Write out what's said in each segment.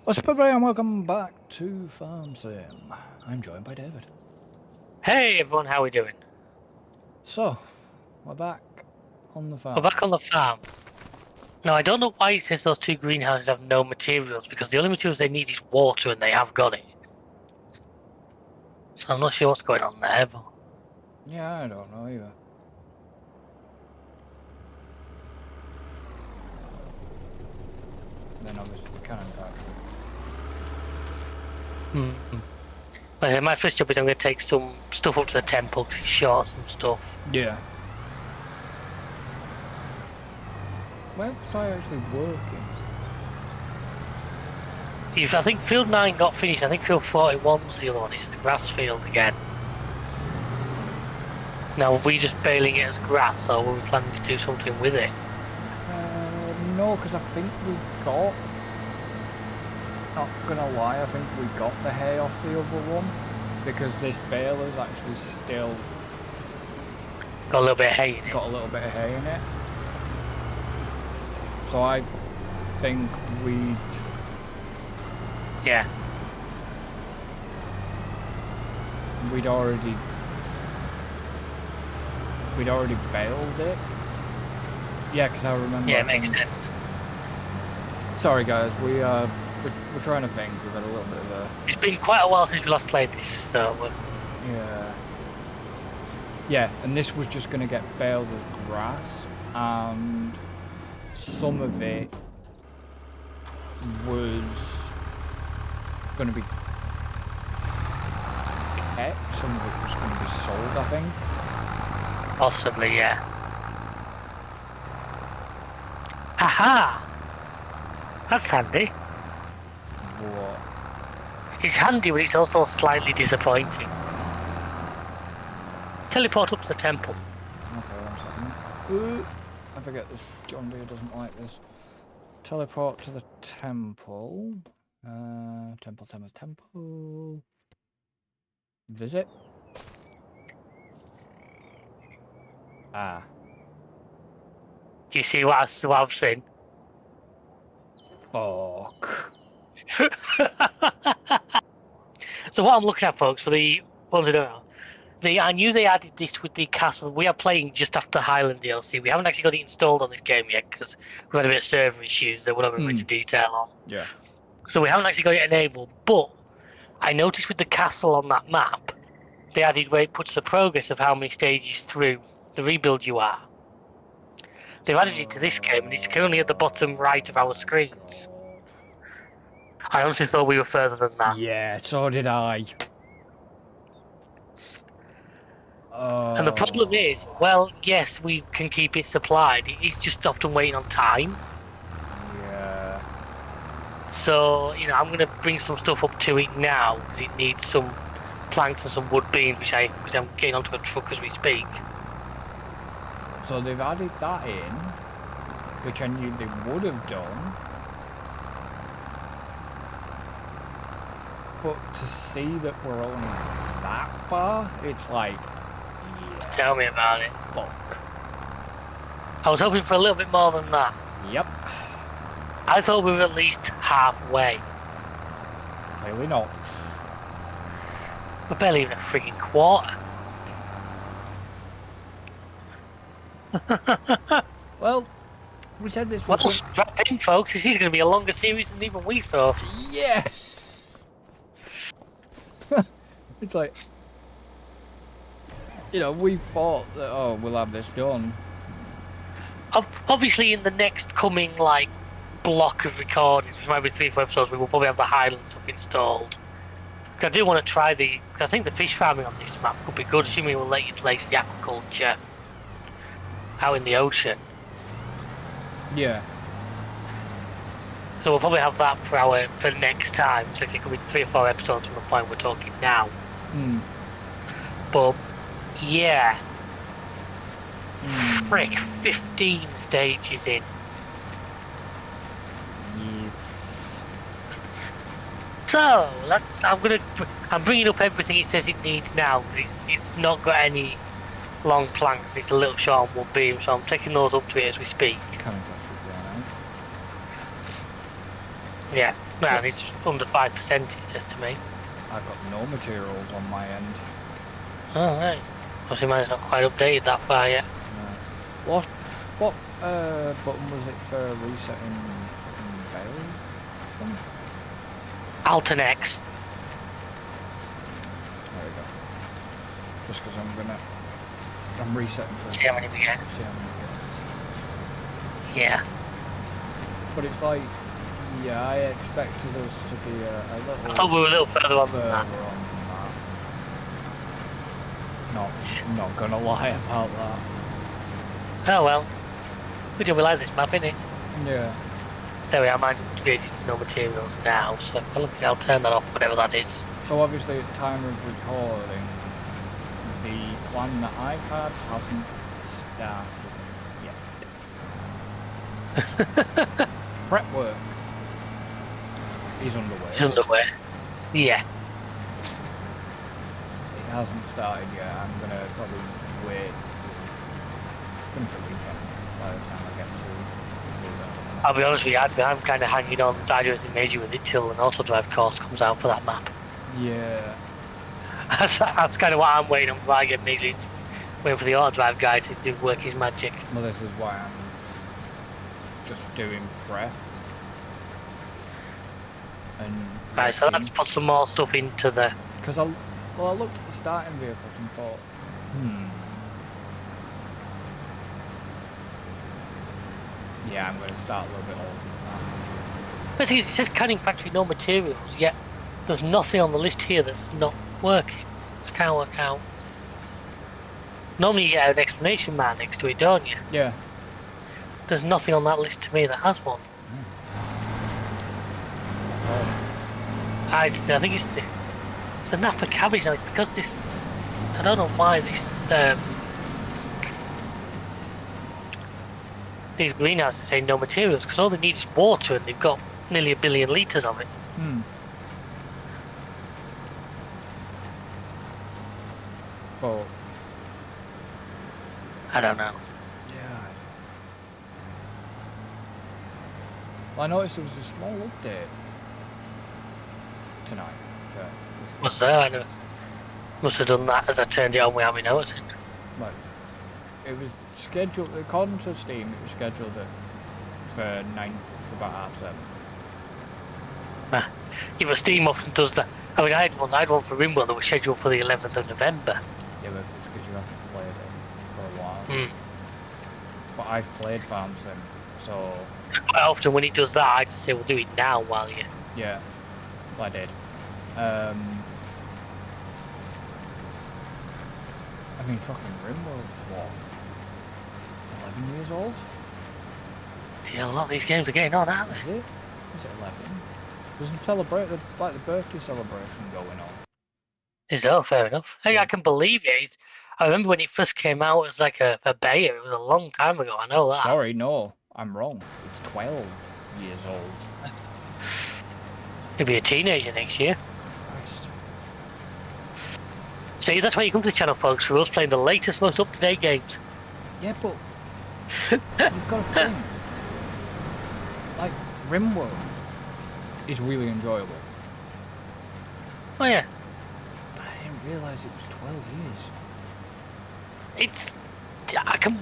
What's up, everybody, and welcome back to Farm Sim. I'm joined by David. Hey everyone, how are we doing? So, we're back on the We're farm. back on the farm. Now, I don't know why it says those two greenhouses have no materials, because the only materials they need is water and they have got it. So I'm not sure what's going on there, but... Yeah, I don't know either. Then obviously the cannon factory. My first job is I'm going to take some stuff up to the temple to short some stuff. Yeah. Where was I actually working? I think field 9 got finished, I think field 41 was the other one, it's the grass field again. Now, are we just baling it as grass, or were we planning to do something with it? No, because I think we got... Not gonna lie, I think we got the hay off the other one. Because this baler's actually still... Got a little bit of hay in it. Got a little bit of hay in it. So I think we'd... Yeah. We'd already bailed it. Yeah, because I remember. Yeah, it makes sense. Sorry, guys. We're trying to think. We've had a little bit of a. It's been quite a while since we last played this, so... Yeah. Yeah, and this was just going to get baled as grass, and some of it was going to be kept. Some of it was going to be sold, I think. Possibly, yeah. Aha! That's handy. What? It's handy, but it's also slightly disappointing. Teleport up to the temple. Okay, 1 second. I forget this. John Deere doesn't like this. Teleport to the temple. Temple. Visit. Ah. Do you see what I've seen? Fuck. So what I'm looking at, folks, for the ones who don't know, I knew they added this with the castle. We are playing just after Highland DLC. We haven't actually got it installed on this game yet because we've had a bit of server issues that we're not going to go into detail on. Yeah. So we haven't actually got it enabled, but I noticed with the castle on that map, they added where it puts the progress of how many stages through the rebuild you are. They've added it to this game, and it's currently at the bottom right of our screens. I honestly thought we were further than that. Yeah, so did I. And the problem is, well, yes, we can keep it supplied. It's just often waiting on time. Yeah. So, I'm going to bring some stuff up to it now, because it needs some planks and some wood beams, which I'm getting onto a truck as we speak. So they've added that in, which I knew they would have done. But to see that we're only that far, it's like... Yeah, Tell me about it. fuck. I was hoping for a little bit more than that. Yep. I thought we were at least halfway. Clearly not. We're barely even a freaking quarter. Well, we said this was... Well, strap in, folks. This is going to be a longer series than even we thought. Yes! It's like... we thought that, oh, we'll have this done. Obviously, in the next coming, block of recordings, which might be 3 or 4 episodes, we will probably have the Highland stuff installed. I do want to try because I think the fish farming on this map could be good, assuming it will let you place the aquaculture out in the ocean. Yeah. So we'll probably have that for next time. So it could be 3 or 4 episodes from the point we're talking now. But yeah, frick, 15 stages in. Yes. So I'm bringing up everything it says it needs now because it's not got any long planks. It's a little short on wood beam, so I'm taking those up to it as we speak. Cannon factory's run out. Yeah. Well, it's under 5%, it says to me. I've got no materials on my end. Oh, right. Obviously mine's not quite updated that far yet. No. What button was it for resetting fucking barrel? Alt and X. There we go. Just because I'm resetting for... See how many we get. See how many we get. Yeah. But it's like, yeah, I expected us to be a little... I thought we were a little further on than that. I'm not gonna lie about that. Oh well. We do like this map, innit? Yeah. There we are, mine's upgraded to no materials now, so I'll turn that off, whatever that is. So obviously at the time of recording, the plan that I've had hasn't started yet. Prep work is underway. It's underway. Yeah. It hasn't started yet. I'm gonna probably wait until the weekend by the time I get to do that. I'll be honest with you, I'm kind of hanging on. I do anything major with it till an auto drive course comes out for that map. Yeah. That's kind of what I'm waiting on before I get major. Waiting for the auto drive guy to do work his magic. Well, this is why I'm just doing prep. And Right, so let's put some more stuff into the... Because I looked at the starting vehicles and thought, yeah, I'm going to start a little bit older than But it says canning factory, no materials, yet there's nothing on the list here that's not working. I can't work out. Normally you get an explanation mark next to it, don't you? that. Yeah. There's nothing on that list to me that has one. I think it's the Napa cabbage, like, because this... I don't know why this... these greenhouses say no materials, because all they need is water and they've got nearly 1 billion litres of it. Well, I don't know. yeah. Well, I noticed there was a small update tonight. What's there? I know. Must have done that as I turned it on without me noticing. Like, it was scheduled, according to Steam, it was scheduled for about 7:30. Yeah, but Steam often does that. I mean, I had one for Rimworld that was scheduled for the 11th of November. Yeah, but it's because you haven't played it for a while. But I've played Farm Sim, so... Quite often when it does that, I just say, we'll do it now while you... Yeah, well, I did. I mean, fucking Rimworld's what? 11 years old? Yeah, a lot of these games are getting on, aren't they? Is it? Is it 11? Doesn't celebrate the birthday celebration going on. Is that fair enough? Hey, yeah. I can believe it. I remember when it first came out as like a beta. It was a long time ago. I know that. Sorry, no, I'm wrong. It's 12 years old. He'll be a teenager next year. Christ. See, that's why you come to the channel, folks, for us playing the latest, most up-to-date games. Yeah, but you've got to think. Like, Rimworld is really enjoyable. Oh yeah. But I didn't realise it was 12 years.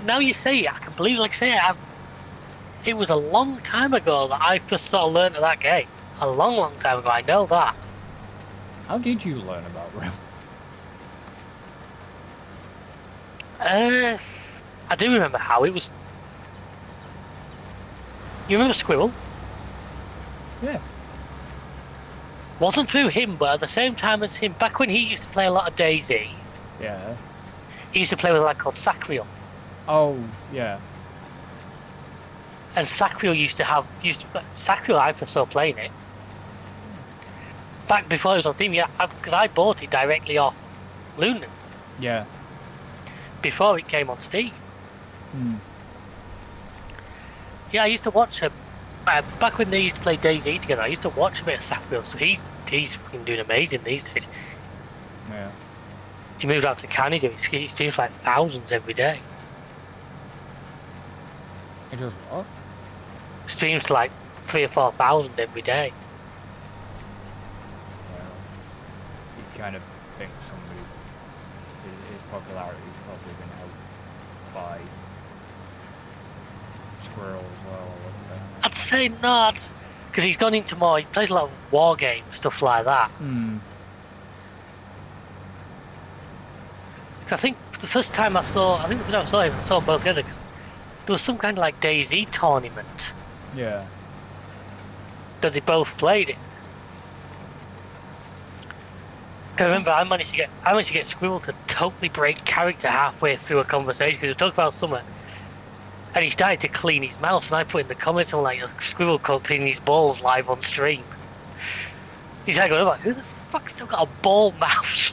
Now you say it, I can believe, like I say, it was a long time ago that I first sort of learned of that game. A long, long time ago, I know that. How did you learn about Rim? I do remember how it was. You remember Squirrel? Yeah. Wasn't through him, but at the same time as him, back when he used to play a lot of DayZ, Yeah. he used to play with a lad called Sacriel. Oh, yeah. And Sacriel Sacriel, I first saw playing it. Back before it was on Steam, yeah, because I bought it directly off Lunan. Yeah. Before it came on Steam. Yeah, I used to watch him. Back when they used to play DayZ together, I used to watch a bit of Sacriel, so he's fucking doing amazing these days. Yeah. He moved out to Canada, he streams like thousands every day. It does what? Streams like 3,000 or 4,000 every day. kind of think his popularity has probably been helped by Squirrel as well a little bit. I'd say not, because he's gone into more. He plays a lot of war games, stuff like that. Hmm. I think the first time I saw him, I saw them both together because there was some kind of like DayZ tournament. Yeah. That they both played it. I remember I managed to get Squirrel to totally break character halfway through a conversation because we talked about summer, and he started to clean his mouth, and I put in the comments, I'm like, Squirrel cleaning his balls live on stream. He's like, who the fuck still got a ball mouth?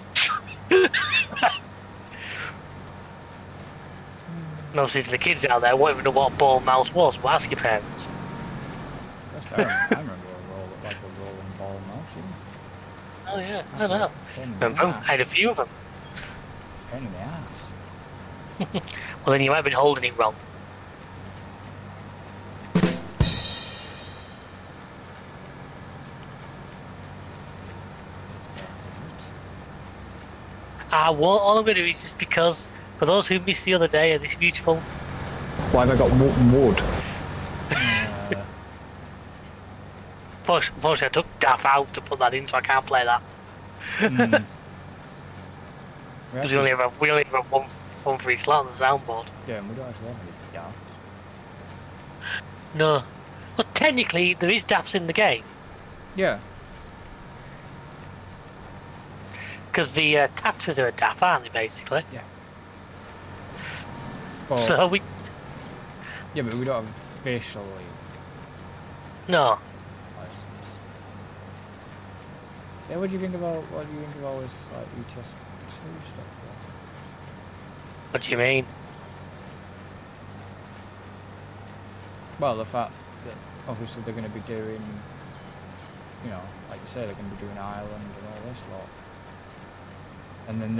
And obviously to the kids out there, won't even know what a ball mouse was, but ask your parents. I remember like a rolling ball mouse. Oh yeah, I know. Remember, I had a few of them. Pain in the ass. Well, then you might have been holding it wrong. All I'm going to do is just because, for those who missed the other day of this beautiful... Why have I got wood? Unfortunately, I took Daff out to put that in, so I can't play that. Mm. we only have one for each slot on the soundboard. Yeah, and we don't actually have any gaps. No. But technically, there is daps in the game. Yeah. Because the Tatras are a dap, aren't they, basically? Yeah. But, so we... Yeah, but we don't have officially... No. License. Yeah, what do you think about this, like, UTS 2 stuff? What do you mean? Well, the fact that obviously they're going to be doing, you know, like you say, they're going to be doing Ireland and all this lot. And then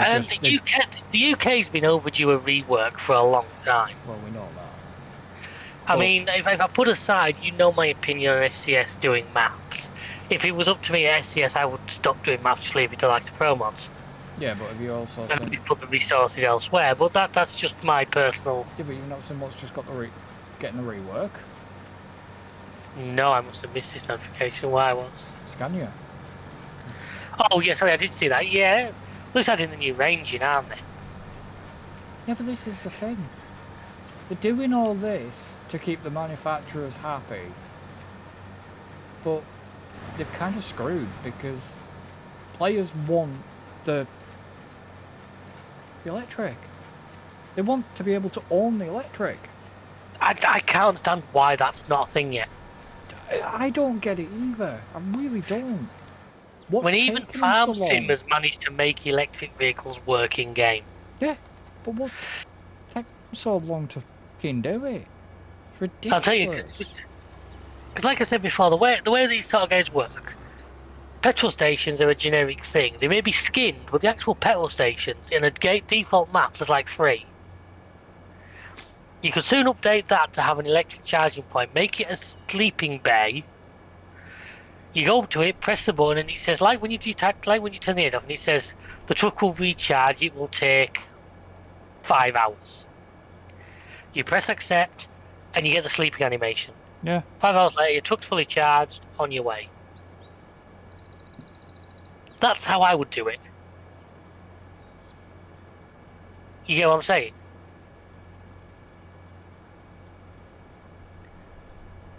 the UK's been overdue a rework for a long time. Well, we know that. I mean, if I put aside, you know my opinion on SCS doing maps. If it was up to me at SCS, I would stop doing maps, just leave it to like the pro mods. Yeah, but have you also and put the resources elsewhere? But that's just my personal. Yeah, but you've not seen what's just got getting the rework. No, I must have missed this notification. Why was? Scania. Oh yeah, sorry, I did see that. Yeah, looks like in the new ranging, aren't they? Yeah, but this is the thing. They're doing all this to keep the manufacturers happy, but they've kind of screwed because players want the electric. They want to be able to own the electric. I can't understand why that's not a thing yet. I don't get it either. I really don't. When even Farm Sim has managed to make electric vehicles work in game. Yeah, but what's taking so long to fucking do it? It's ridiculous. I'll tell you, because like I said before, the way these sort of games work, petrol stations are a generic thing. They may be skinned, but the actual petrol stations in a default map there's like 3. You could soon update that to have an electric charging point, make it a sleeping bay. You go up to it, press the button, and it says, like when you turn the head off, and it says the truck will recharge. It will take 5 hours. You press accept, and you get the sleeping animation. Yeah. 5 hours later, your truck's fully charged, on your way. That's how I would do it. You get what I'm saying?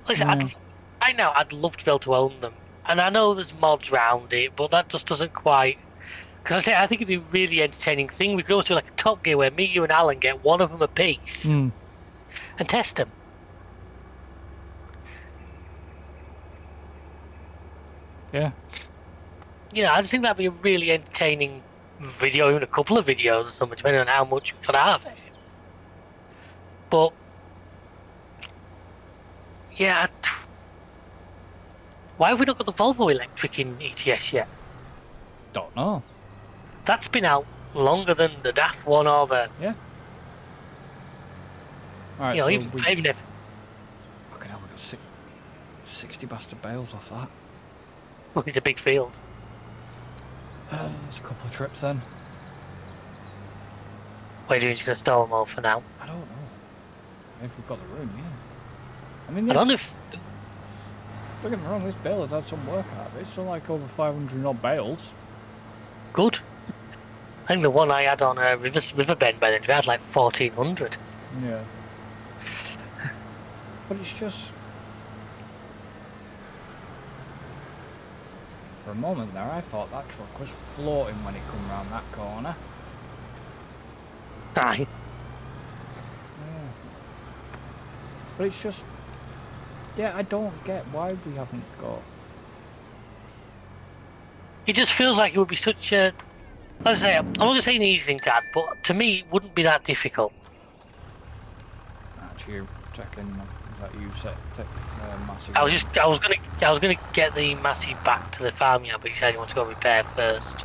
Listen, I'd love to be able to own them. And I know there's mods around it, but that just doesn't quite... Because I think it'd be a really entertaining thing. We could go to like a Top Gear where me, you and Alan get one of them a piece and test them. Yeah. You know, I just think that'd be a really entertaining video, even a couple of videos or something, depending on how much we got out of it. But... yeah, why have we not got the Volvo electric in ETS yet? Don't know. That's been out longer than the DAF one or the... Yeah. Alright, you know, so even if... Fucking hell, we got 60 bastard bales off that. Well, it's a big field. It's a couple of trips then. What are you doing? Just gonna store them all for now? I don't know. If we've got the room, yeah. I mean, I this, don't know if... don't get me wrong, this bale has had some work out of it. It's still like over 500 odd bales. Good. I think the one I had on Riverbend by then, we had like 1400. Yeah. But it's just... For a moment there, I thought that truck was floating when it come round that corner. Aye. Yeah. But it's just... Yeah, I don't get why we haven't got... It just feels like it would be such a... Let's say, I'm not going to say an easy thing to add, but to me, it wouldn't be that difficult. That's you checking... Is that you set massive... I was gonna get the Massey back to the farmyard, but he said he wants to go repair first.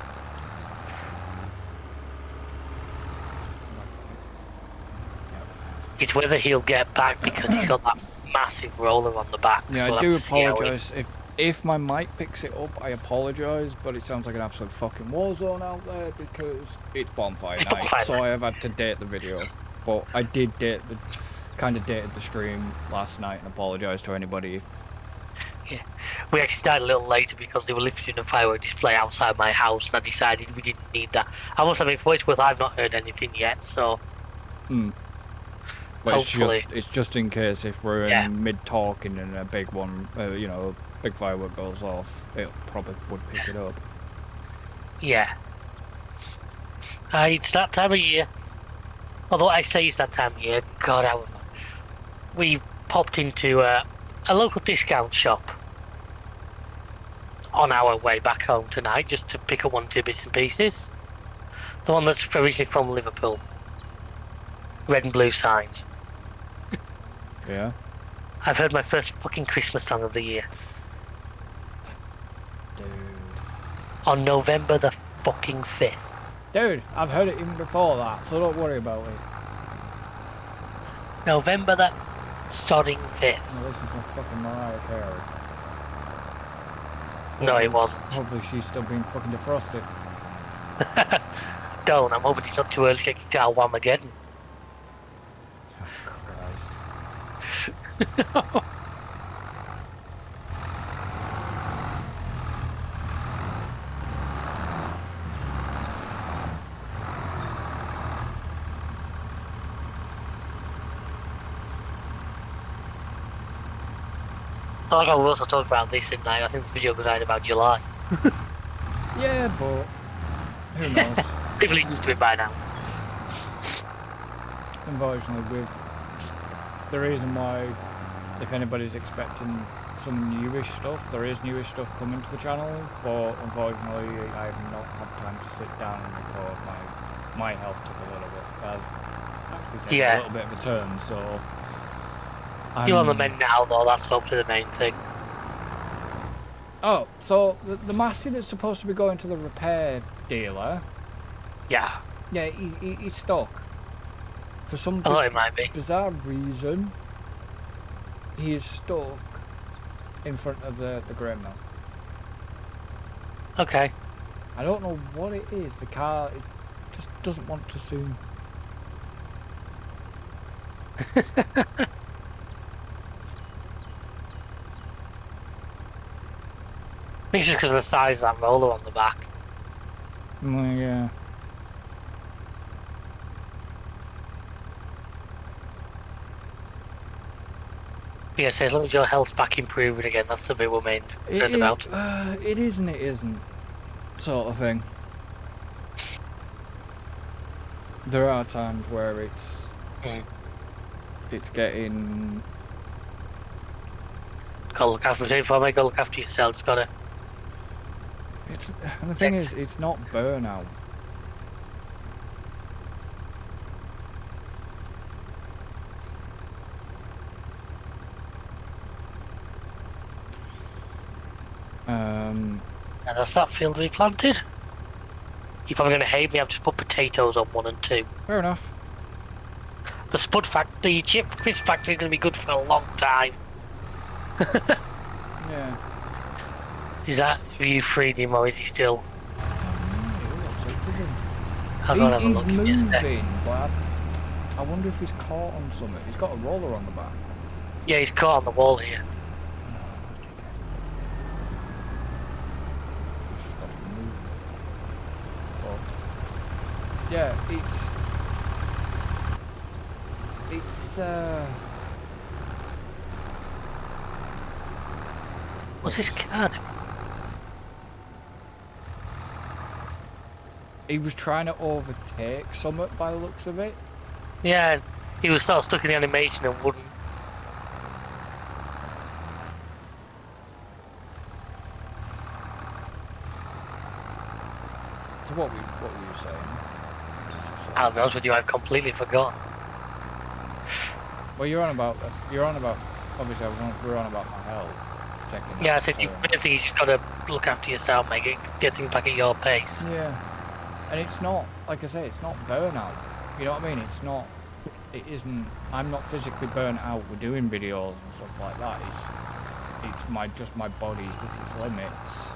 It's whether he'll get back because he's got that massive roller on the back. Yeah, so I we'll do have to see how apologise. If my mic picks it up, I apologise, but it sounds like an absolute fucking war zone out there because it's bonfire night, bonfire so night. I have had to date the video. But I did kind of dated the stream last night and apologise to anybody. Yeah, we actually started a little later because they were lifting a firework display outside my house, and I decided we didn't need that. I must admit, for what it's worth, I've not heard anything yet, so... But hopefully. it's just in case if we're Yeah. in mid-talking and a big one, you know, a big firework goes off, it probably would pick it up. Yeah. It's that time of year. Although I say it's that time of year, God, we popped into a local discount shop on our way back home tonight just to pick up 1 or 2 bits and pieces. The one that's originally from Liverpool. Red and blue signs. Yeah? I've heard my first fucking Christmas song of the year. Dude. On November the fucking 5th. Dude, I've heard it even before that, so don't worry about it. November the sodding 5th. Now listen to fucking Mariah Carey. No, it wasn't. Hopefully she's still being fucking defrosted. Don't, I'm hoping it's not too early to get kicked out of Whamageddon. Christ. I think I will also talk about this in night. I think the video goes out about July. Yeah, but who knows? People are used to it by now. Unfortunately, with the reason why, if anybody's expecting some newish stuff, there is newish stuff coming to the channel, but unfortunately I have not had time to sit down and record. My health took a little bit. I've actually taken a little bit of a turn, so... You're on the mend now, though. That's hopefully the main thing. Oh, so the Massey that's supposed to be going to the repair dealer... Yeah. Yeah, he's stuck. For some I thought it might be. bizarre reason, he is stuck in front of the grain mill. Okay. I don't know what it is. The car, it just doesn't want to zoom. I think it's just because of the size of that roller on the back. Well, yeah. Yeah, so as long as your health's back improving again, that's the bit we're main concerned about. It is and it isn't, sort of thing. There are times where it's getting... Gotta look after yourself, I gotta look after yourself, just gotta... And the thing is, it's not burnout. And that's that field replanted. You're probably going to hate me, I've just put potatoes on 1 and 2. Fair enough. The spud factory, the chip crisp factory is going to be good for a long time. Yeah. Is that, have you freed him or is he still... I'll go and have a He's look. Give me a sec. moving, but I wonder if he's caught on something. He's got a roller on the back. Yeah, he's caught on the wall here. He's just got to move. But yeah, What's this card? he was trying to overtake something by the looks of it. Yeah, he was sort of stuck in the animation and wouldn't. So what were you saying? I'll be honest with you, I've completely forgotten. Well, you're on about obviously we're on about my health. Checking Yeah, I that, said so. you just gotta look after yourself, mate. Get things back at your pace. Yeah, and it's not, like I say, it's not burnout. You know what I mean? It isn't. I'm not physically burnt out with doing videos and stuff like that. It's just my body hits its limits,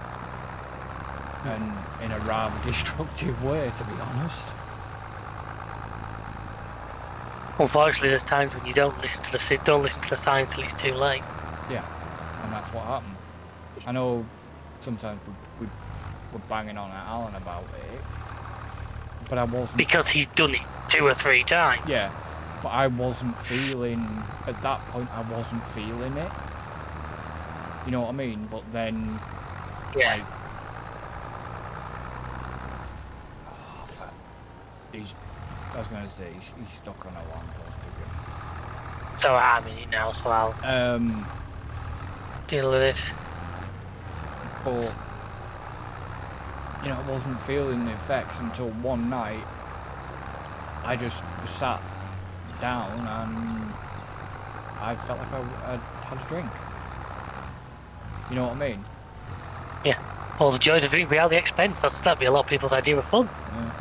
and in a rather destructive way, to be honest. Unfortunately, there's times when you don't listen to the signs till it's too late. Yeah, and that's what happened. I know sometimes we're banging on at Alan about it, but I wasn't. Because he's done it 2 or 3 times. Yeah, but I wasn't feeling, at that point I wasn't feeling it. You know what I mean? But then, Yeah. like, oh, fuck. I was going to say, he's stuck on a lamppost again. So I'm in it now, so I'll deal with it. But, you know, I wasn't feeling the effects until one night I just sat down and I felt like I had a drink. You know what I mean? Yeah. All the joys of drink without the expense. That'd be a lot of people's idea of fun. Yeah.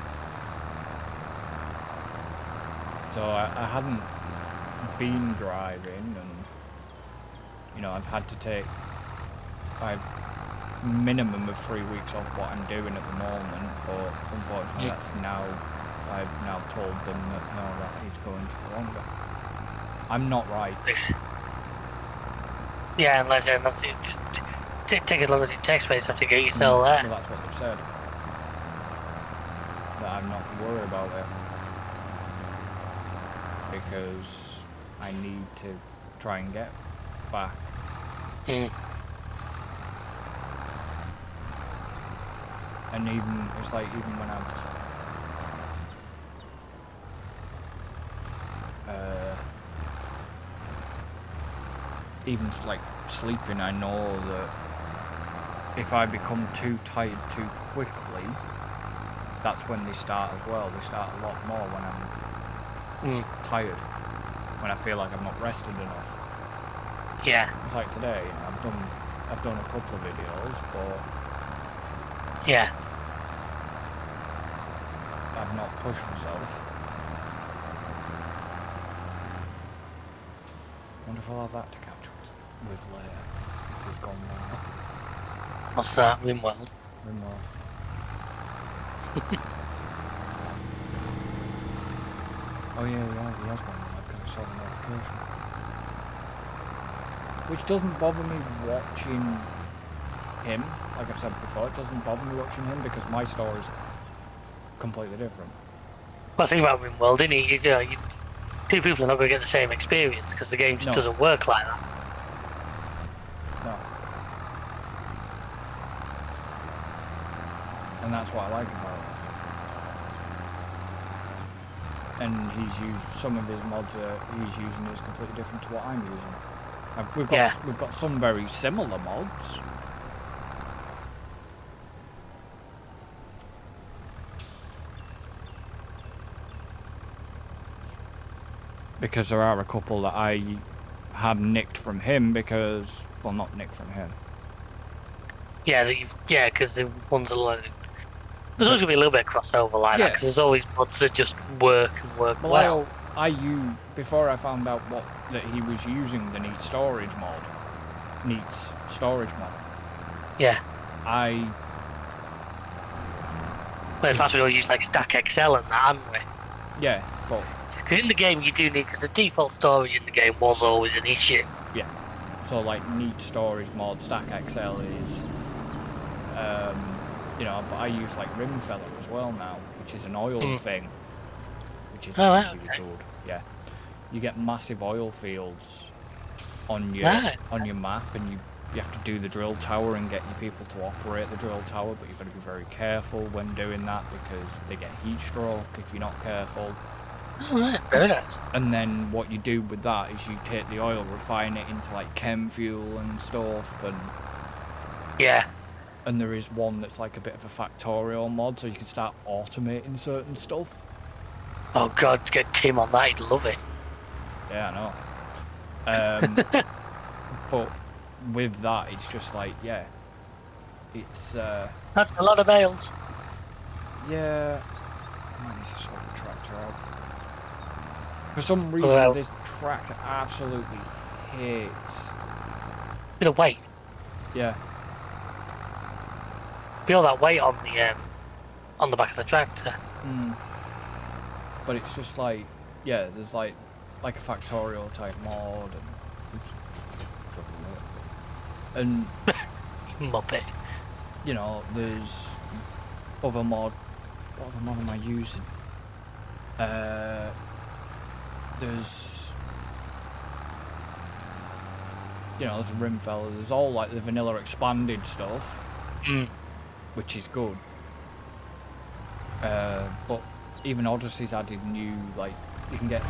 So I hadn't been driving, and you know, I've had to take a minimum of 3 weeks off what I'm doing at the moment, but unfortunately I've now told them that no, that is going to be longer. I'm not right. Yeah, unless it just take as long as it takes, but you have to get yourself there. Well, that's what they've said. That I'm not to worry about it. Because I need to try and get back. And it's like even when I've even like sleeping, I know that if I become too tired too quickly, that's when they start as well. They start a lot more when I'm tired, when I feel like I'm not rested enough. Yeah. It's like today, you know, I've done a couple of videos, but yeah, I've not pushed myself. Wonder if I'll have that to catch up with later. If he's gone now. what's that? Rimworld. Rimworld. Oh yeah, he has gone now because I saw the notification. Which doesn't bother me watching him, like I've said before, it doesn't bother me watching him because my story's completely different. Well, the thing about Rimworld, isn't it? Two people are not going to get the same experience because the game just doesn't work like that. No. And that's what I like about it. And he's used some of his mods. He's using is completely different to what I'm using. We've got some very similar mods. Because there are a couple that I have nicked from him because, well, not nicked from him. Yeah, because the ones are like, there's always going to be a little bit of crossover like that, because there's always mods that just work and work well. Before I found out that he was using the Neat Storage mod. Yeah. Well, in fact, we all use like Stack XL and that, hadn't we? Yeah, but Because in the game you do need, because the default storage in the game was always an issue. yeah. So like neat storage mod, Stack XL is, you know, but I use like Rimfeller as well now, which is an oil thing, which is Oh, right, actually really okay. good. Yeah, you get massive oil fields on your Right. map, and you have to do the drill tower and get your people to operate the drill tower, but you've got to be very careful when doing that because they get heat stroke if you're not careful. Oh, right, very nice. And then what you do with that is you take the oil, refine it into like chem fuel and stuff, and Yeah. and there is one that's like a bit of a factorial mod, so you can start automating certain stuff. Oh god, get Tim on that, he'd love it. Yeah, I know. But with that, it's just like, yeah, it's That's a lot of bales. yeah. Let me just sort the tractor out. For some reason, Well, this tractor absolutely hates. bit of weight. Yeah, Feel that weight on the back of the tractor. but it's just like, yeah, there's like a factorial type mod, and Muppet. you know, there's other mod. What other mod am I using? There's, you know, there's Rimfeller. There's all like the vanilla expanded stuff, which is good. But even Odyssey's added new, like you can get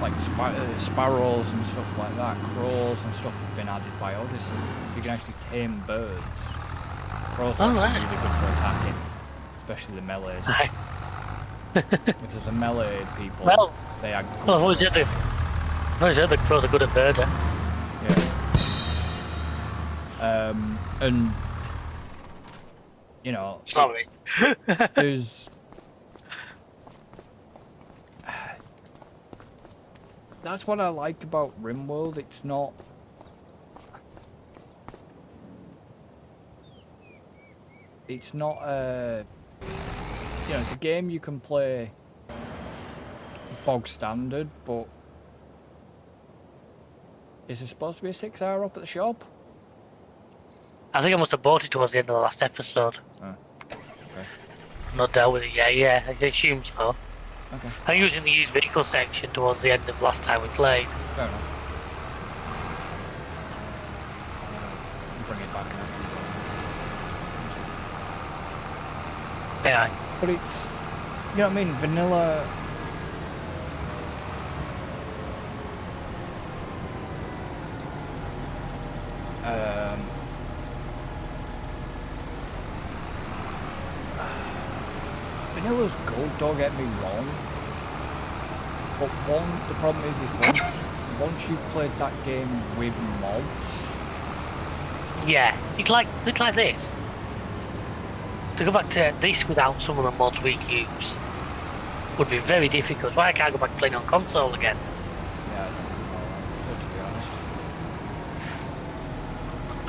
like sparrows and stuff like that. Crows and stuff have been added by Odyssey. You can actually tame birds. Crows are actually really good for attacking, especially the melees. Aye. If there's a melee people, Well, they are good. Well, what was the other crows are good at murder. Yeah. And you know, Sorry. there's that's what I like about RimWorld. It's not. It's not a. You know, it's a game you can play bog standard, but is it supposed to be a 6-hour up at the shop? I think I must have bought it towards the end of the last episode. Oh, okay. Not dealt with it yet, yeah, I assume so. Okay. I think it was in the used vehicle section towards the end of last time we played. Fair enough. Bring it back now. Yeah. But it's, you know what I mean, vanilla. Vanilla's good, don't get me wrong. But the problem is once you've played that game with mods. Yeah, it's like this. To go back to this without some of the mods we use would be very difficult. Why I can't go back playing on console again? Yeah, I don't know, so to be honest.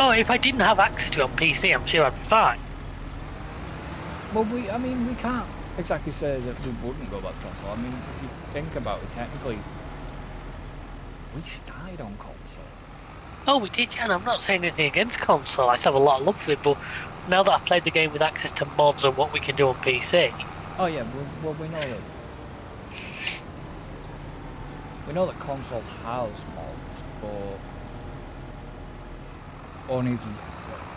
Oh, if I didn't have access to it on PC, I'm sure I'd be fine. Well, we can't exactly say that we wouldn't go back to console. I mean, if you think about it, technically, we started on console. Oh, we did, yeah, and I'm not saying anything against console. I just have a lot of love for it, but now that I've played the game with access to mods and what we can do on PC... Oh yeah, well we know that console has mods, but only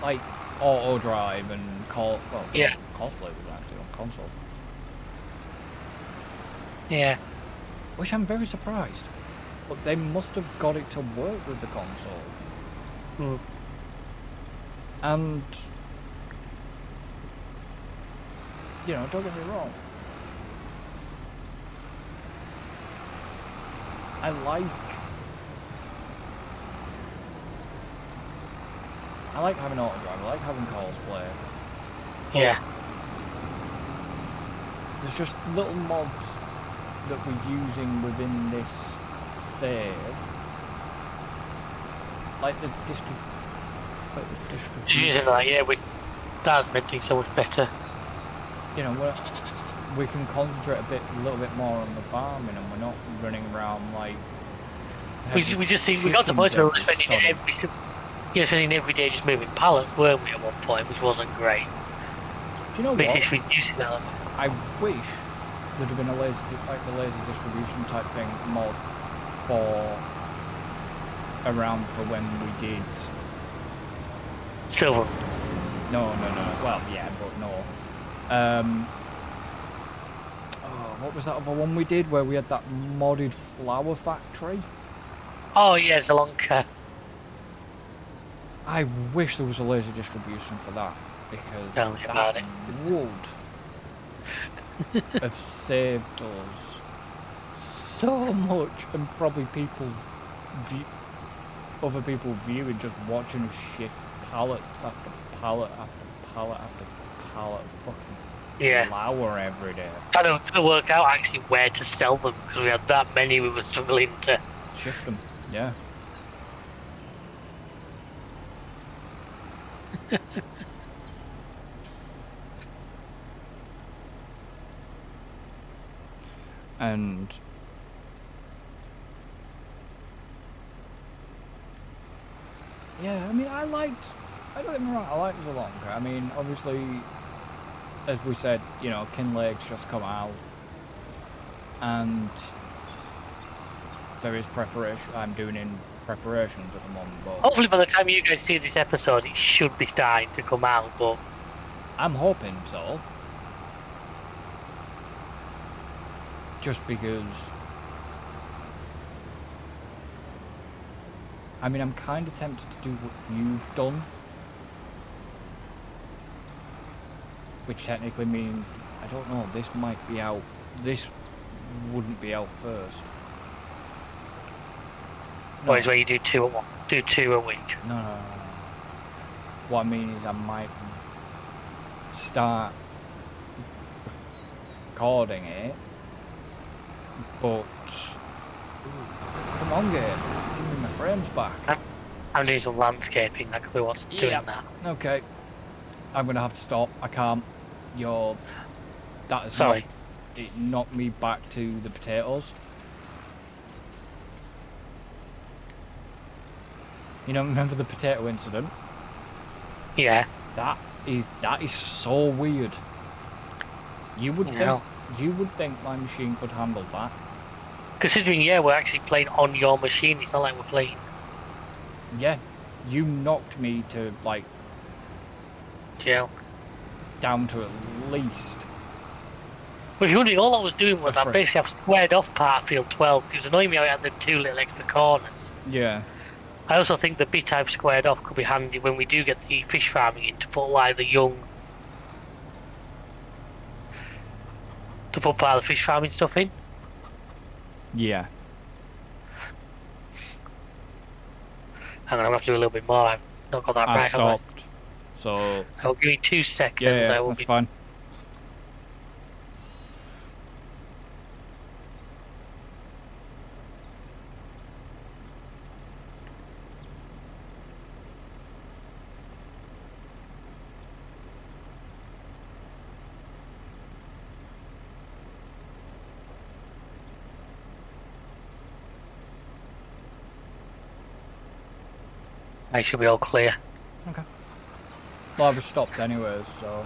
like auto drive and Yeah. cosplay was actually on console. Yeah. Which I'm very surprised. But they must have got it to work with the console. And you know, don't get me wrong. I like having auto drive, I like having cosplay. Yeah. There's just little mods that we're using within this save. Like the at the She's distribution. like, yeah, that's making so much better. You know, we can concentrate a little bit more on the farming, and we're not running around like. We just see we got to the point where we were spending every day just moving pallets, weren't we? At one point, which wasn't great. Do you know Makes what? this reducing element. I wish there'd have been a laser distribution type thing mod for around for when we did Silver. no. Well, yeah, but no. What was that other one we did where we had that modded flower factory? Oh yeah, Zelonka. I wish there was a laser distribution for that, because Tell me about it. would have saved us so much, and probably other people viewing, just watching us shift pallets after pallet after pallet after pallet of fucking flour every day. Trying to work out actually where to sell them, because we had that many we were struggling to shift them. Yeah. And yeah, I mean, I don't get me wrong, I liked Zelonka. I mean, obviously, as we said, you know, Kinlake's just come out, and there is preparation. I'm doing in preparations at the moment, but hopefully by the time you guys see this episode, it should be starting to come out. But I'm hoping so. Just because, I mean, I'm kind of tempted to do what you've done, which technically means, I don't know, this might be out, this wouldn't be out first. No. Where you do two a week. No. What I mean is I might start recording it, but come on, Gabe, give me my frames back. I'm doing some landscaping. That could be what's doing that. Okay, I'm gonna have to stop. I can't. That is sorry. It knocked me back to the potatoes. You know, remember the potato incident? Yeah. That is so weird. You would think my machine could handle that. Considering, we're actually playing on your machine. It's not like we're playing. Yeah, you knocked me to like jail. Down to at least. Well, if you're wondering, all I was doing was I basically have squared off part field 12. It was annoying me how I had them two little extra corners. Yeah. I also think the bit I've squared off could be handy when we do get the fish farming in to put like the young. To put part of the fish farming stuff in. Yeah. Hang on, I'm going to have to do a little bit more. I've not got that right. I've stopped. So. I'll give you 2 seconds. Yeah, that's fine. I should be all clear. Okay. Well, I've stopped anyways, so.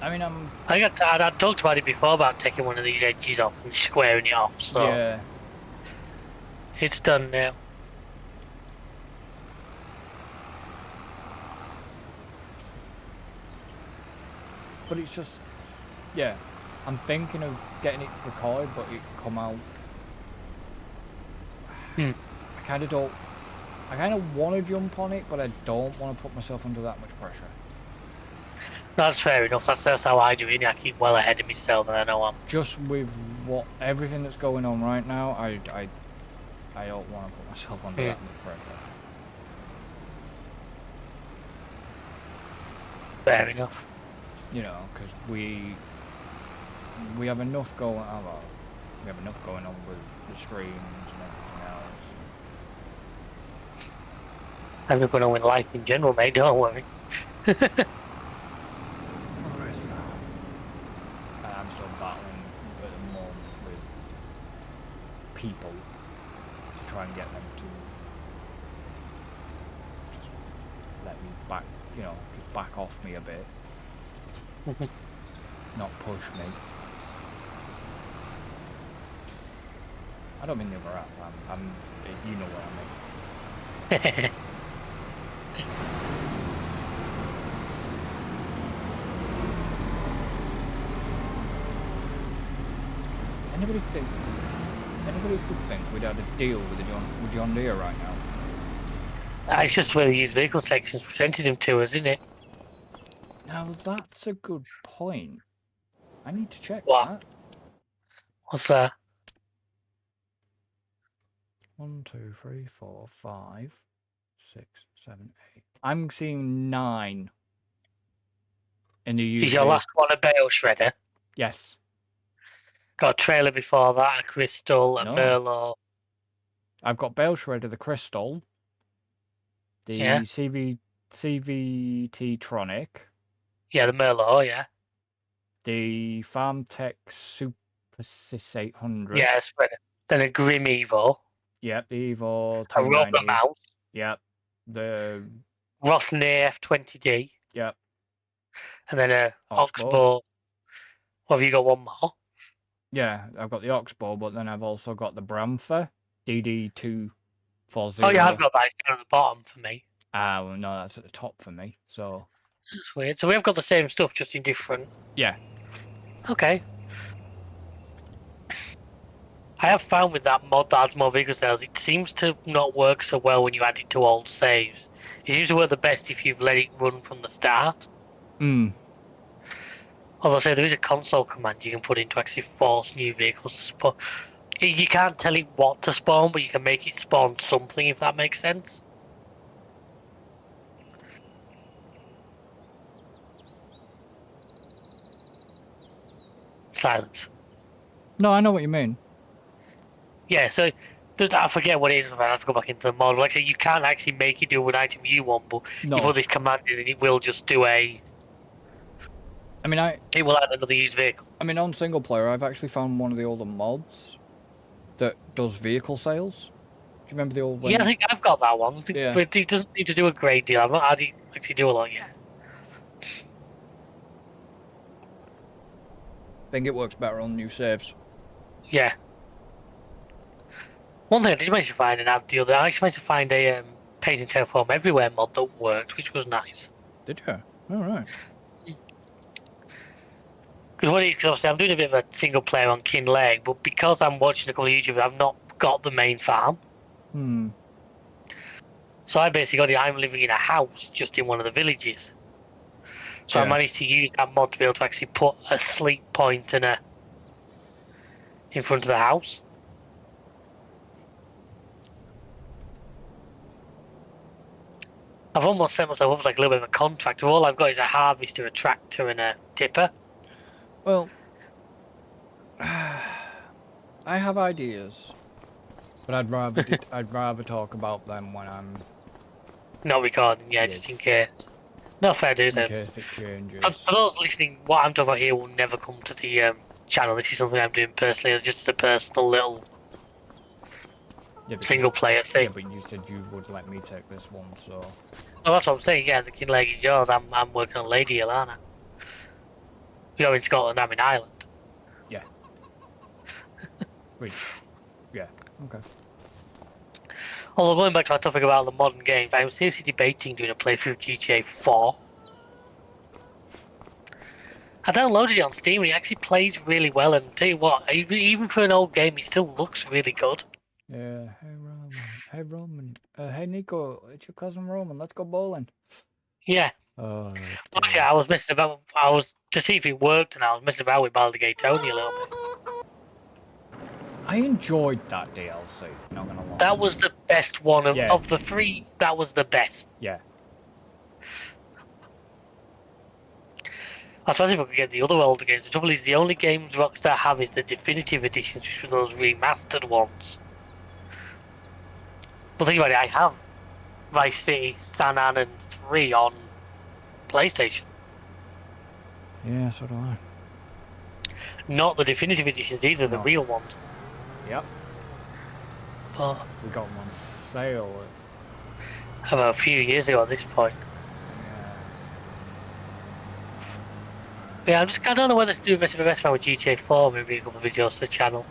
I mean, I talked about it before about taking one of these edges off and squaring it off, so. Yeah. It's done now. But it's just, yeah. I'm thinking of getting it recorded, but it come out. I kind of don't. I kind of want to jump on it, but I don't want to put myself under that much pressure. That's fair enough. That's how I do it. I keep well ahead of myself, and I know I'm. Just with everything that's going on right now, I don't want to put myself under that much pressure. Fair enough. You know, because we have enough going on. We have enough going on with the streams and everything else. I'm going on with life in general, mate. Don't worry. Where is that? And I'm still battling at the moment with people to try and get them to just let me back, you know, just back off me a bit. Not push me. I don't mean the other app. You know what I mean. Anybody could think we'd had a deal with John Deere right now? It's just where the used vehicle section's presented him to us, isn't it? Now that's a good point. I need to check What? that. What's that? 1, 2, 3, 4, 5, 6, 7, 8. I'm seeing 9 in the used Is your vehicle. last one a bale shredder? Yes. Got a trailer before that, a crystal, a No. Merlot. I've got Bale Shredder, the Crystal, the Yeah. CVT Tronic, Yeah, the Merlot, yeah. the FarmTech Super Sys 800. Yeah, spreader. Then a Grim Evo. Yep, the Evo A Rubber 290. Mouse. Yep. The Rotten AF20D. Yep. And then a Oxbow. Oxbow. Well, have you got one more? Yeah, I've got the Oxbow, but then I've also got the Bramfer DD240. Oh, yeah, I've got that. It's down at the bottom for me. Ah, well, no, that's at the top for me. So That's weird. So we've got the same stuff, just in different. yeah. Okay. I have found with that mod that adds more vehicle sales, it seems to not work so well when you add it to old saves. It seems to work the best if you've let it run from the start. Although, say there is a console command you can put in to actually force new vehicles to spawn. You can't tell it what to spawn, but you can make it spawn something, if that makes sense. Silence. No, I know what you mean. Yeah, so I forget what it is. I have to go back into the mod. Like I say, you can't actually make it do an item you want, but No. you put this command in, and it will just do a. It will add another used vehicle. I mean, on single player, I've actually found one of the older mods that does vehicle sales. Do you remember the old one? Yeah, I think I've got that one. Yeah. But it doesn't need to do a great deal. I've not had it actually do a lot yet. I think it works better on new saves. Yeah. One thing I did manage to find and add the other, I actually managed to find a Paint and Terraform Everywhere mod that worked, which was nice. Did you? Alright. Because what it is, because obviously I'm doing a bit of a single player on Kinleg, but because I'm watching a couple of YouTubers, I've not got the main farm. So I basically got it, I'm living in a house just in one of the villages. So I managed to use that mod to be able to actually put a sleep point and in front of the house. I've almost set myself up like a little bit of a contract. All I've got is a harvester, a tractor, and a tipper. Well, I have ideas, but I'd rather talk about them when I'm not recording, yeah, just in case. No, fair dues. In case it changes. For those listening, what I'm talking about here will never come to the channel. This is something I'm doing personally as just a personal little single player thing. Yeah, but you said you would let me take this one, so. Well, that's what I'm saying. Yeah, the Kinleg is yours. I'm working on Lady Hill, aren't I? You're in Scotland. I'm in Ireland. Yeah. Which, yeah, okay. Although going back to our topic about the modern games, I'm seriously debating doing a playthrough of GTA 4. I downloaded it on Steam and it actually plays really well, and tell you what, even for an old game, it still looks really good. Yeah, hey Roman. Hey Roman. Hey Nico, it's your cousin Roman. Let's go bowling. Yeah. Oh, actually, I was messing about. I was to see if it worked, and I was messing about with Baldigate Tony a little bit. I enjoyed that DLC. Not gonna lie. That was the best one of the three. That was the best. Yeah. I suppose if I could get the other older games. The trouble is, the only games Rockstar have is the definitive editions, which are those remastered ones. But think about it, I have Vice City, San An, and 3 on PlayStation. Yeah, so do I. Not the definitive editions either, the No. real ones. Yep. But We got them on sale. about a few years ago at this point. Yeah. Yeah, I don't know whether to do a best of a best man with GTA 4, maybe a couple of videos to the channel.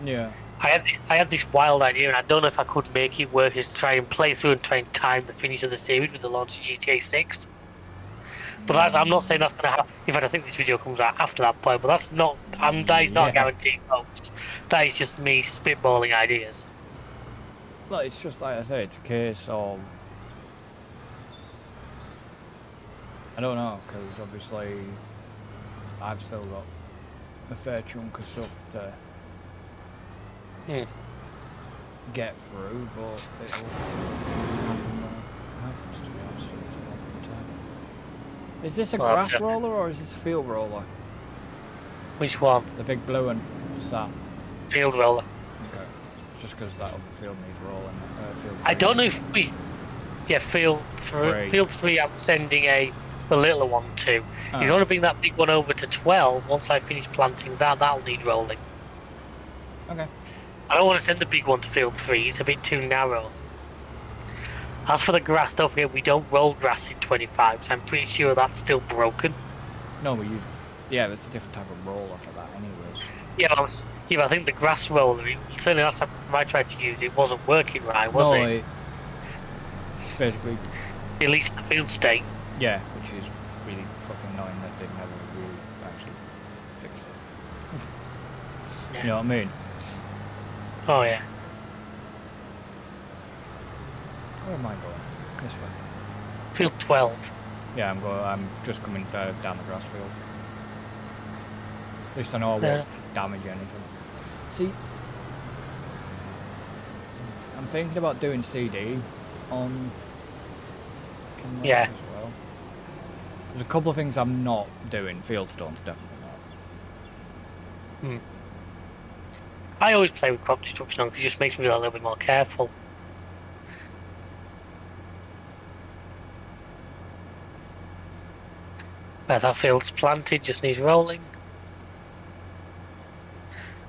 Yeah. I had this wild idea, and I don't know if I could make it work. Is to try and play through and try and time the finish of the series with the launch of GTA 6. But I'm not saying that's going to happen. In fact, I think this video comes out after that point. But that's not. That is not a Yeah. guarantee, folks. That is just me spitballing ideas. Well, it's just like I say, it's a case of... I don't know, because obviously I've still got a fair chunk of stuff to get through, but it'll happen when it happens, to be honest, at this moment in time. Is this a Well, grass roller or is this a field roller? Which one? The big blue one. Sat. Field roller. Okay. It's just because that other field needs rolling. Field I don't know three. if we. Yeah, field Three. field 3. I'm sending the little one to. Oh. If you want to bring that big one over to 12, once I finish planting that, that'll need rolling. Okay. I don't want to send the big one to field 3, it's a bit too narrow. As for the grass, don't forget we don't roll grass in 25, so I'm pretty sure that's still broken. No, we use... Yeah, it's a different type of roller for that anyways. Yeah, but I think the grass roller, certainly last time I tried to use it, wasn't working right, was no, it? Basically... Deletes the field state. Yeah, which is really fucking annoying that they never really actually fixed it. Yeah. You know what I mean? Oh yeah. Where am I going? This way. Field 12. Yeah, I'm just coming down the grass field. At least I know I won't damage anything. See, I'm thinking about doing CD on Yeah. as well. There's a couple of things I'm not doing. Fieldstone's definitely not. I always play with crop destruction on because it just makes me a little bit more careful. Where that field's planted, just needs rolling.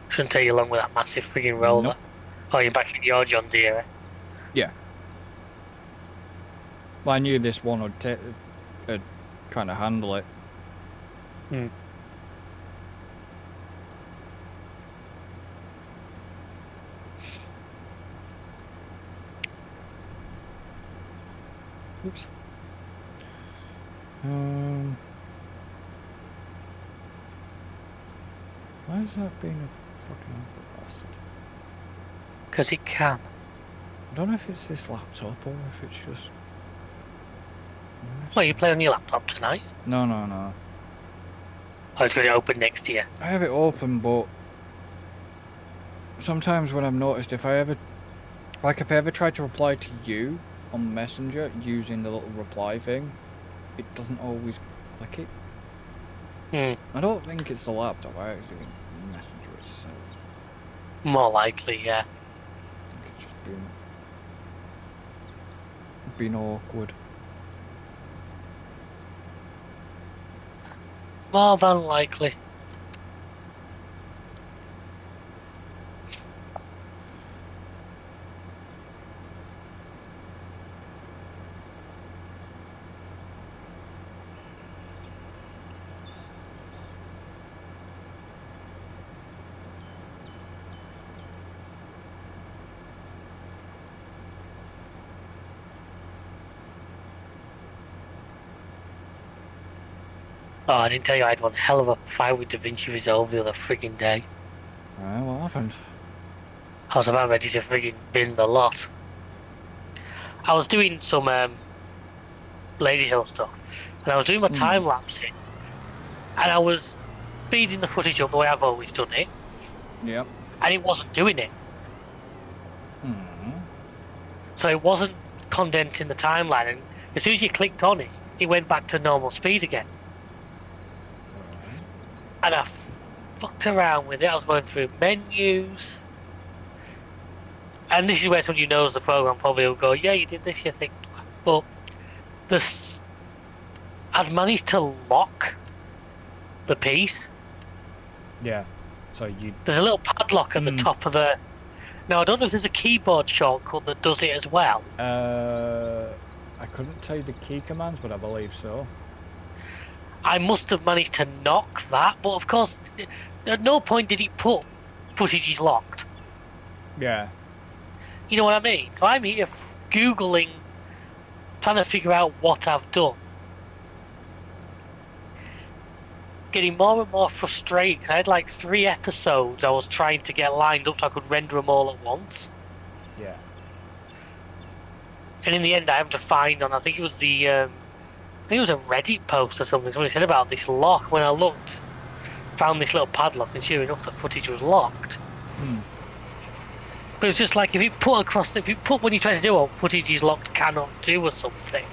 Shouldn't take you long with that massive frigging roller. Nope. Oh, you're back in your John Deere. Yeah. Well, I knew this one would kind of handle it. Oops. Why is that being a fucking awkward bastard? Because it can. I don't know if it's this laptop or if it's just... Well, you play on your laptop tonight? No. Oh, it's going to open next to you. I have it open, but sometimes when I've noticed, if I ever try to reply to you on Messenger using the little reply thing, it doesn't always click it. I don't think it's the laptop, I actually think it's Messenger itself. More likely, yeah. I think it's just been awkward. More than likely. Oh, I didn't tell you I had one hell of a fight with DaVinci Resolve the other frigging day. Alright, what happened? I was about ready to frigging bin the lot. I was doing some Lady Hill stuff, and I was doing my time lapsing, and I was speeding the footage up the way I've always done it. Yep. And it wasn't doing it. So it wasn't condensing the timeline, and as soon as you clicked on it, it went back to normal speed again. And I fucked around with it. I was going through menus, And this is where someone who knows the program probably will go, yeah, you did this, you think. But this, I'd managed to lock the piece. Yeah. So you. There's a little padlock at the top of the. Now, I don't know if there's a keyboard shortcut that does it as well. I couldn't tell you the key commands, but I believe so. I must have managed to knock that, but of course, at no point did it put footage is locked. Yeah. You know what I mean? So I'm here Googling, trying to figure out what I've done. Getting more and more frustrated. I had like 3 episodes I was trying to get lined up so I could render them all at once. Yeah. And in the end, I had to find on, I think it was I think it was a Reddit post or something. Somebody said about this lock. When I looked, found this little padlock, and sure enough, the footage was locked. But it was just like if you put when you try to do what footage is locked cannot do or something.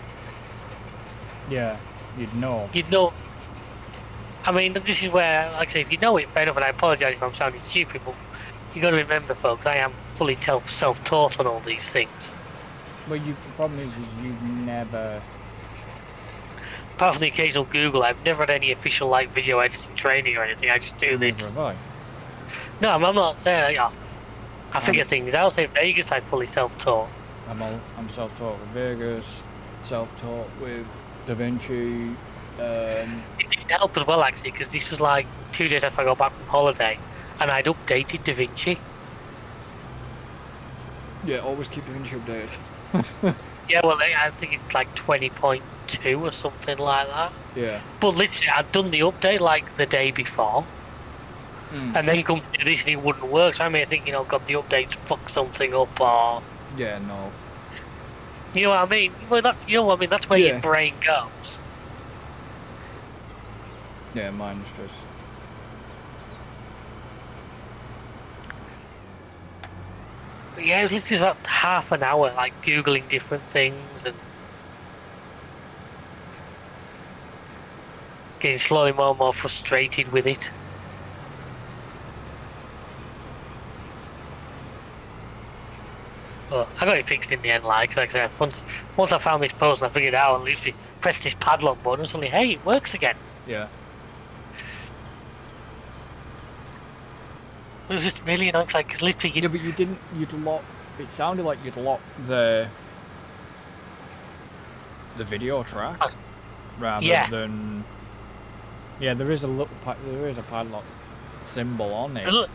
Yeah. You'd know. You'd know. I mean, this is where, like I say, if you know it, fair enough, and I apologise if I'm sounding stupid, but you got to remember, folks, I am fully self-taught on all these things. Well, the problem is you've never. Apart from the occasional Google, I've never had any official like video editing training or anything. I just do this. Never have I. No, I'm not saying. I figure things out. Say Vegas, I'm fully self-taught. I'm self-taught with Vegas, self-taught with DaVinci. It didn't help as well actually, because this was like 2 days after I got back from holiday, and I'd updated DaVinci. Yeah, always keep DaVinci updated. Yeah, well, I think it's like 20.2 or something like that. Yeah. But literally, I'd done the update like the day before, and then come to this and it wouldn't work. So I may think, got the updates fuck something up, or Yeah, no. you know what I mean. Well, that's what I mean. That's where your brain goes. Yeah, mine's just. But yeah, it was just about half an hour, like googling different things and getting slowly more and more frustrated with it. But I got it fixed in the end. Like I said, once I found this post and I figured it out, I literally pressed this padlock button and suddenly, hey, it works again. Yeah. It was just really annoying, like, because literally Yeah, but you'd lock. It sounded like you'd lock the video track rather than. Yeah, there is a padlock symbol on it.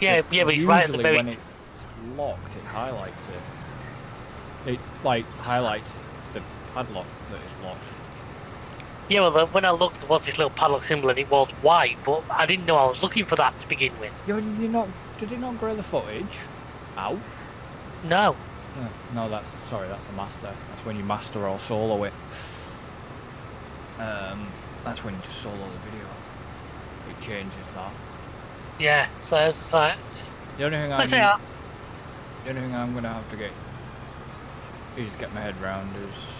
Yeah, but it's right at the very. When it's locked, it highlights it. It like highlights the padlock that is locked. Yeah, well, when I looked, there was this little padlock symbol and it was white, but I didn't know I was looking for that to begin with. Yeah, did it not grey the footage out? No. No, that's a master. That's when you master or solo it. That's when you just solo the video. It changes that. Yeah, so it's like. The only thing I'm gonna have to get my head round is.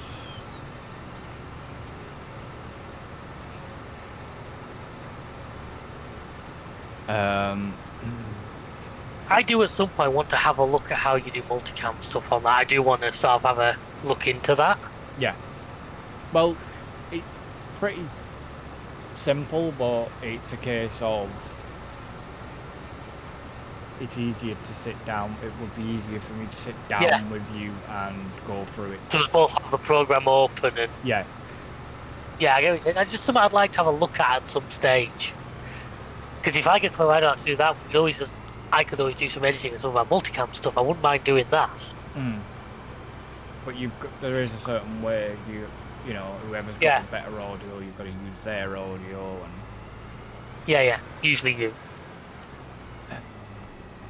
I do at some point want to have a look at how you do multicam stuff on that. I do want to sort of have a look into that. Yeah. Well, it's pretty simple, but it's a case of it's easier to sit down. It would be easier for me to sit down with you and go through it. So we both have the program open and. Yeah. Yeah, I get what you're saying. That's just something I'd like to have a look at some stage. Because if I get to I don't have to do that, I could always do some editing and some of our multicam stuff. I wouldn't mind doing that. But there is a certain way whoever's got a better audio, you've got to use their audio and. Yeah, usually you.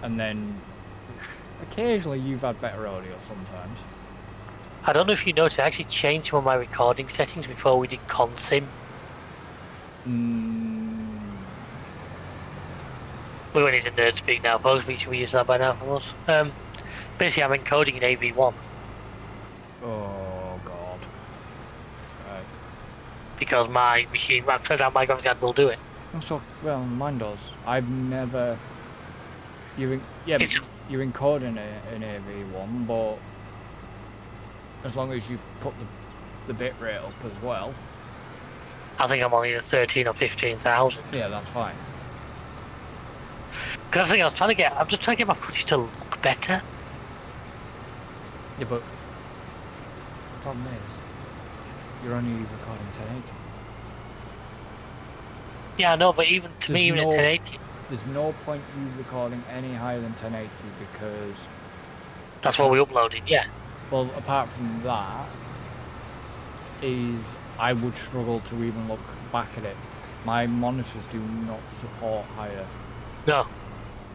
And then occasionally you've had better audio sometimes. I don't know if you noticed, I actually changed some of my recording settings before we did consim. We went into nerd speak now, folks. We should use that by now for us. Basically, I'm encoding in AV1. Oh god. Right. Because my machine, turns out my graphics card will do it. Well, mine does. I've never. you're encoding an AV1, but as long as you've put the bit rate up as well. I think I'm only at 13 or 15,000. Yeah, that's fine. Because I think I'm just trying to get my footage to look better. Yeah, but the problem is, you're only recording 1080. Yeah, I know, but even to me, even at 1080, there's no point you recording any higher than 1080 because that's what we uploaded. Yeah. well, apart from that, is I would struggle to even look back at it. My monitors do not support higher, No.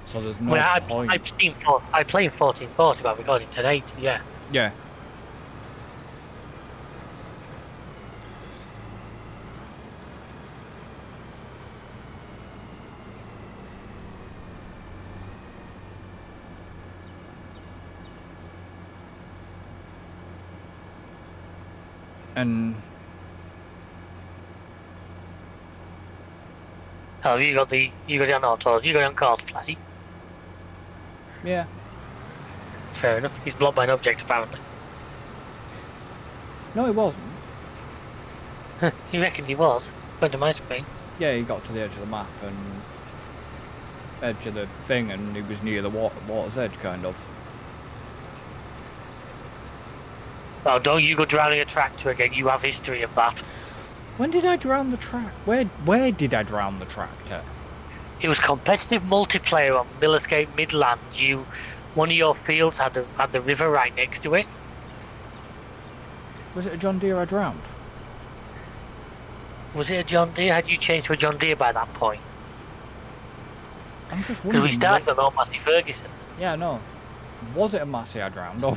so there's no point. I play in 1440, but I'm recording 1080. Yeah. Yeah. And Oh, you got it on auto. You got it on cosplay. yeah, Fair enough. He's blocked by an object apparently. no, it wasn't. He reckoned he was. Went to my screen. Yeah, he got to the edge of the map and edge of the thing, and he was near the water's edge, kind of. Oh, don't you go drowning a tractor again. You have history of that. When did I drown the track? Where did I drown the tractor? It was competitive multiplayer on Millerscape Midland. One of your fields had the river right next to it. Was it a John Deere I drowned? Was it a John Deere? Had you changed to a John Deere by that point? I'm just Because wondering. we started on old Massey Ferguson. Yeah, no. Was it a Massey I drowned, or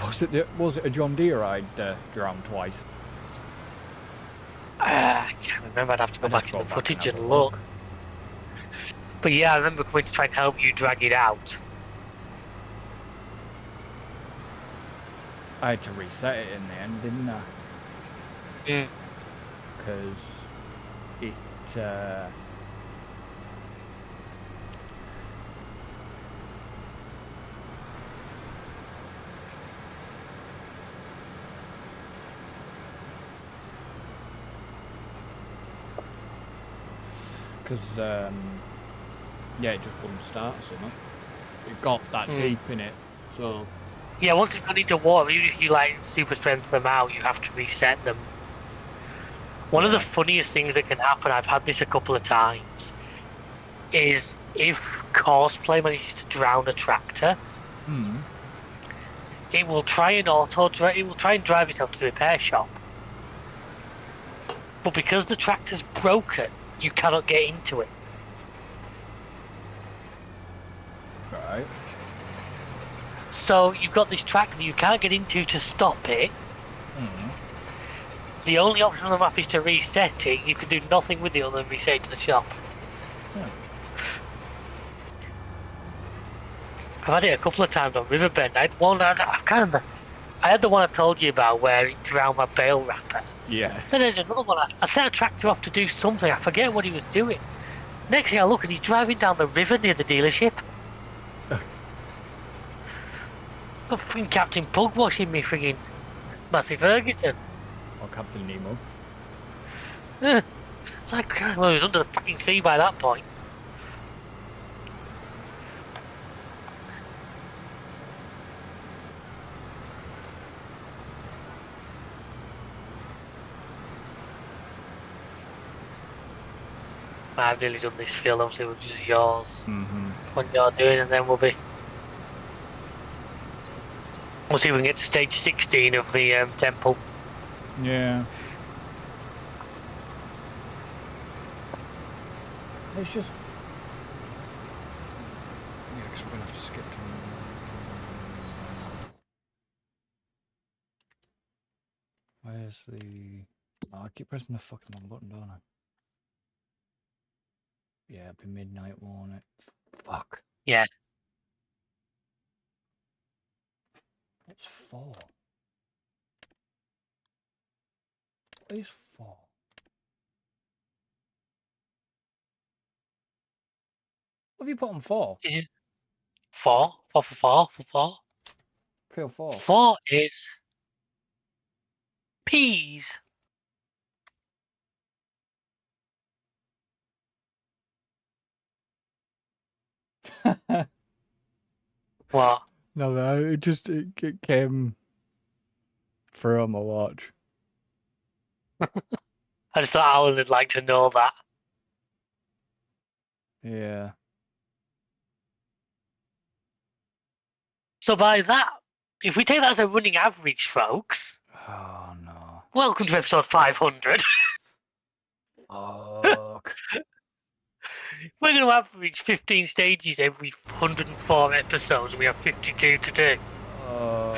was it a John Deere I'd drowned twice? I can't remember. I'd have to go back in the footage and look. But yeah, I remember coming to try and help you drag it out. I had to reset it in the end, didn't I? Mm. Because it... Because, yeah, it just wouldn't start or something. It got that deep in it, so... Yeah, once you've gone into water, even if you like super strength them out, you have to reset them. One of the funniest things that can happen, I've had this a couple of times, is if Courseplay manages to drown a tractor, it will try and drive itself to the repair shop. But because the tractor's broken, you cannot get into it. Right. So you've got this tractor that you can't get into to stop it. The only option on the map is to reset it. You can do nothing with it other than reset it to the shop. Yeah. I've had it a couple of times on Riverbend. I had the one I told you about where it drowned my bale wrapper. Yeah. Then there's another one. I set a tractor off to do something. I forget what he was doing. Next thing I look, and he's driving down the river near the dealership. Got freaking Captain Pug washing me freaking Massey Ferguson. Or Captain Nemo. It's like, well, he was under the fucking sea by that point. I've nearly done this field, obviously, which is yours. What you're doing, and then we'll see if we can get to stage 16 of the temple. Yeah. It's just... Yeah, because we're going to have to skip to... Where's the... Oh, I keep pressing the fucking wrong button, don't I? Yeah, it'll be midnight, won't it? Fuck. Yeah. What's 4? What is 4? What have you put on 4? Four. Four for four. For four. Peel 4. Four is peas. What? No, it came through on my watch. I just thought Alan would like to know that. Yeah. So by that, if we take that as a running average, folks, Oh no. welcome to episode 500. Fuck. We're going to average 15 stages every 104 episodes, and we have 52 to do. Oh,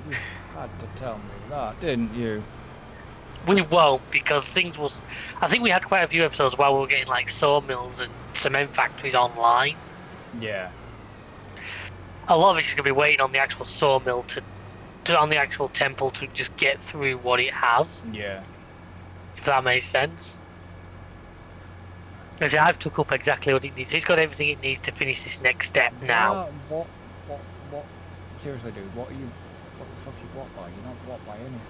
you had to tell me that, didn't you? We won't, because things will. I think we had quite a few episodes while we were getting like sawmills and cement factories online. Yeah. A lot of it's going to be waiting on the actual sawmill on the actual temple to just get through what it has. Yeah. If that makes sense. I say I've took up exactly what it needs. It's got everything it needs to finish this next step now. What? Seriously, dude, what the fuck you what by? You're not what by anything.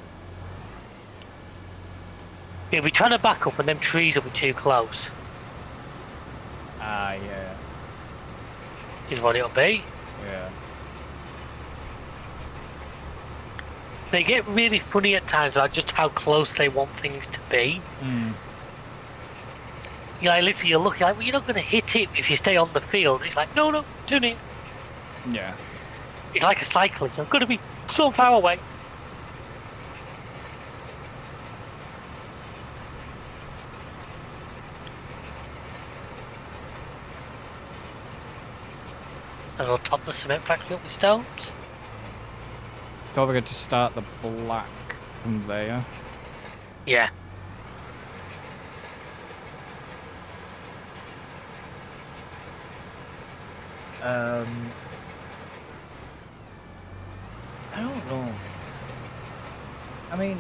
He'll be trying to back up and them trees will be too close. Ah, yeah. Is what it'll be. Yeah. They get really funny at times about just how close they want things to be. Mm. You know, literally you're looking like, well, you're not going to hit it if you stay on the field. It's like, no, too near. Yeah. It's like a cyclist. I'm going to be so far away. And I'll top the cement factory up with stones. Don't forget to start the black from there. Yeah. I don't know. I mean,